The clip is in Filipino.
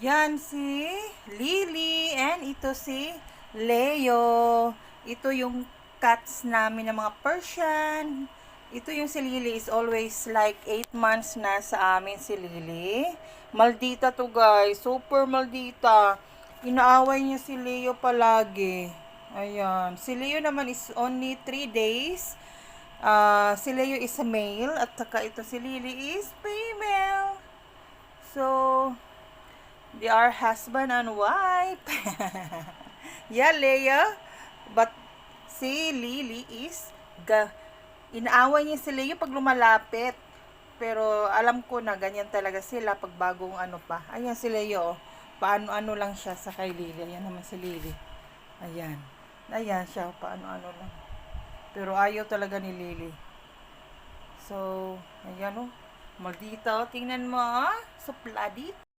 Yan si Lily and ito si Leo. Ito yung cats namin ng mga Persian. Ito yung si Lily is always like 8 months na sa amin si Lily. Maldita to guys. Super maldita. Inaaway niya si Leo palagi. Ayan. Si Leo naman is only 3 days. Si Leo is a male at saka ito si Lily is female. So, they are husband and wife. Yeah, Leia. But si Lily is inaaway niya si Leo pag lumalapit. Pero alam ko na ganyan talaga sila pag bagong ano pa. Ayan si Leo. Oh. Paano-ano lang siya sa kay Lily. Ayan naman si Lily. Ayan. Ayan siya. Paano-ano lang. Pero ayaw talaga ni Lily. So, ayan o. Oh. Maldita. Tingnan mo. Supladit.